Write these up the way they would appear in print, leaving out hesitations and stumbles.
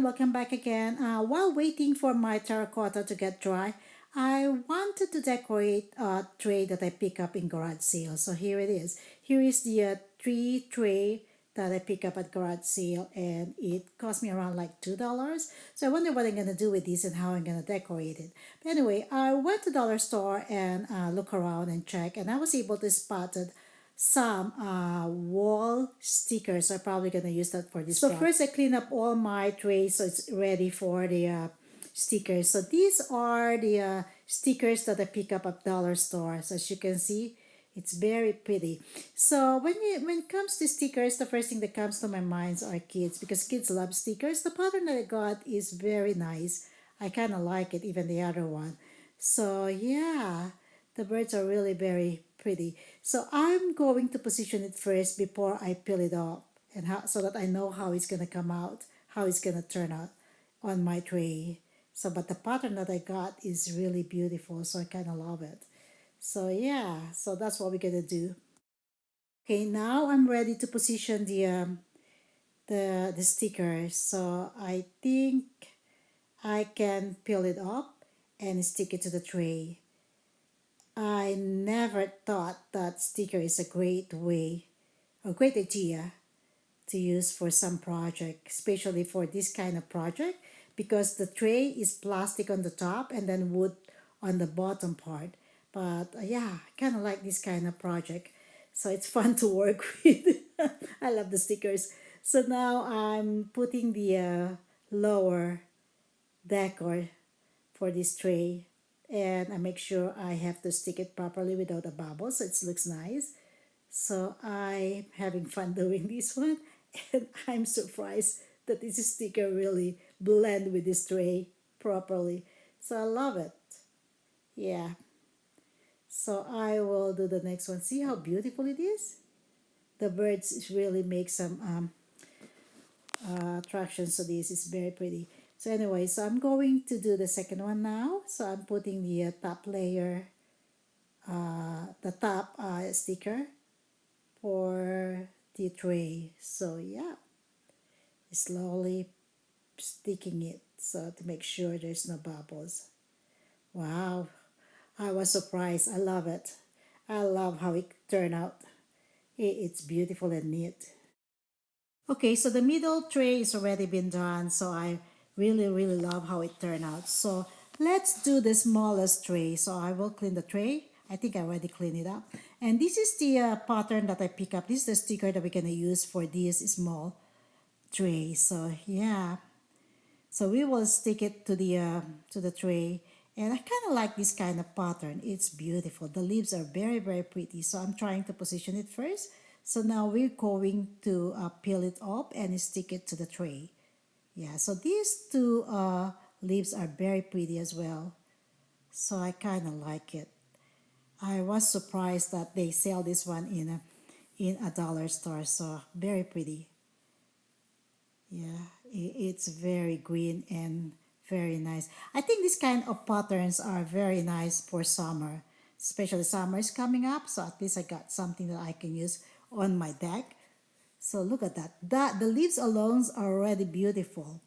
welcome back again. While waiting for my terracotta to get dry, I wanted to decorate a tray that I pick up in garage sale. So here it is. Here is the tree tray that I pick up at garage sale, and it cost me around like $2. So I wonder what I'm gonna do with this and how I'm gonna decorate it. But anyway, I went to dollar store and look around and check, and I was able to spot some wall stickers. I'm probably gonna use that for this. So first I clean up all my trays so it's ready for the stickers. So these are the stickers that I pick up at dollar store. So as you can see, it's very pretty. So when it comes to stickers, the first thing that comes to my mind are kids, because kids love stickers. The pattern that I got is very nice. I kind of like it, even the other one. So yeah, the birds are really very pretty. So I'm going to position it first before I peel it off, and so that I know how it's gonna come out, how it's gonna turn out on my tray. So but the pattern that I got is really beautiful, so I kind of love it. So yeah, so that's what we're gonna do. Okay, now I'm ready to position the stickers. So I think I can peel it up and stick it to the tray. I never thought that sticker is a great way, a great idea to use for some project, especially for this kind of project, because the tray is plastic on the top and then wood on the bottom part. But yeah, I kind of like this kind of project. So it's fun to work with. I love the stickers. So now I'm putting the lower decor for this tray, and I make sure I have to stick it properly without a bubble so it looks nice. So I'm having fun doing this one, and I'm surprised that this sticker really blend with this tray properly. So I love it. Yeah. So I will do the next one. See how beautiful it is? The birds really make some attractions to this. It's very pretty. So anyway, so I'm going to do the second one now. So I'm putting the top layer, the top sticker for the tray. So yeah, slowly sticking it so to make sure there's no bubbles. Wow, I was surprised. I love it. I love how it turned out. It's beautiful and neat. Okay, so the middle tray is already been done, so I really love how it turned out. So let's do the smallest tray. So I will clean the tray. I think I already cleaned it up. And this is the pattern that I pick up. This is the sticker that we're gonna use for this small tray. So yeah, so we will stick it to the tray. And I kind of like this kind of pattern. It's beautiful. The leaves are very pretty. So I'm trying to position it first. So now we're going to peel it up and stick it to the tray. Yeah, so these two leaves are very pretty as well. So I kind of like it. I was surprised that they sell this one in a dollar store. So very pretty. Yeah, it's very green and very nice. I think this kind of patterns are very nice for summer, especially summer is coming up. So at least I got something that I can use on my deck. So look at that. The leaves alone are already beautiful.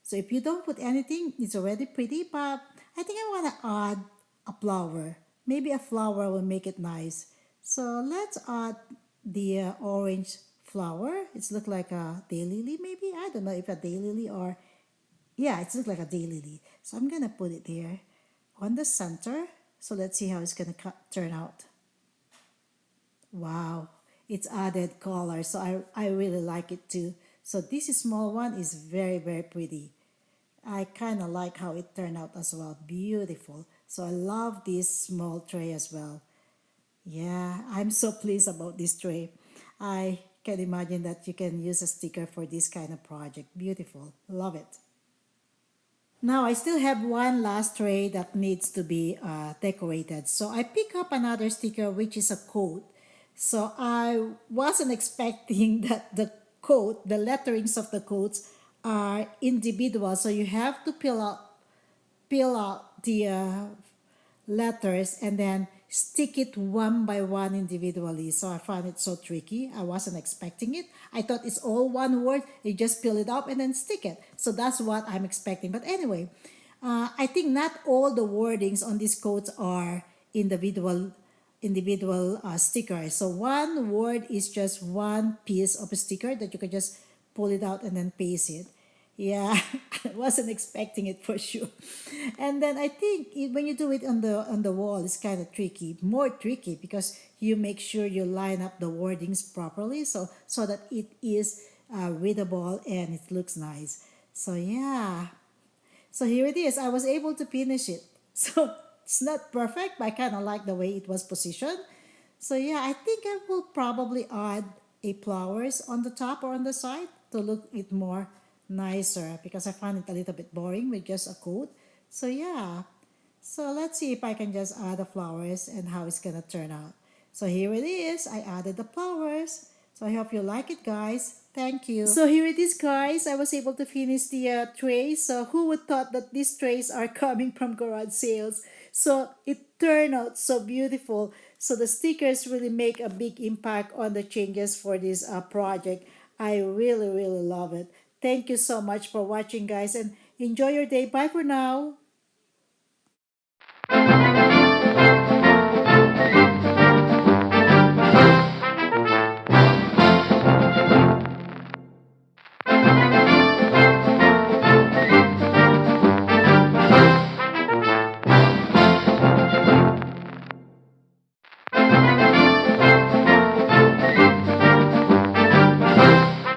So if you don't put anything, it's already pretty. But I think I want to add a flower. Maybe a flower will make it nice. So let's add the orange flower. It's look like a daylily maybe. I don't know if a daylily or yeah, it looks like a daylily. So I'm gonna put it there on the center. So let's see how it's gonna turn out. Wow, it's added color, so I really like it too. So this small one is very pretty. I kind of like how it turned out as well. Beautiful. So I love this small tray as well. Yeah, I'm so pleased about this tray. I can imagine that you can use a sticker for this kind of project. Beautiful. Love it. Now I still have one last tray that needs to be decorated. So I pick up another sticker which is a coat. So I wasn't expecting that the coat, the letterings of the coats are individual. So you have to peel out the letters and then stick it one by one individually. So I found it so tricky. I wasn't expecting it. I thought it's all one word. You just peel it up and then stick it. So that's what I'm expecting. But anyway, I think not all the wordings on these coats are individual stickers. So one word is just one piece of a sticker that you can just pull it out and then paste it. Yeah, I wasn't expecting it for sure. And then I think when you do it on the wall, it's kind of tricky, more tricky because you make sure you line up the wordings properly, so that it is readable and it looks nice. So yeah, so here it is. I was able to finish it. So it's not perfect, but I kind of like the way it was positioned. So yeah, I think I will probably add a flowers on the top or on the side to look it more nicer because I find it a little bit boring with just a coat. So yeah, so let's see if I can just add the flowers and how it's gonna turn out. So here it is. I added the flowers. So I hope you like it, guys. Thank you. So here it is, guys. I was able to finish the trays. So who would thought that these trays are coming from garage sales? So it turned out so beautiful. So the stickers really make a big impact on the changes for this project. I really, really love it. Thank you so much for watching, guys, and enjoy your day. Bye for now.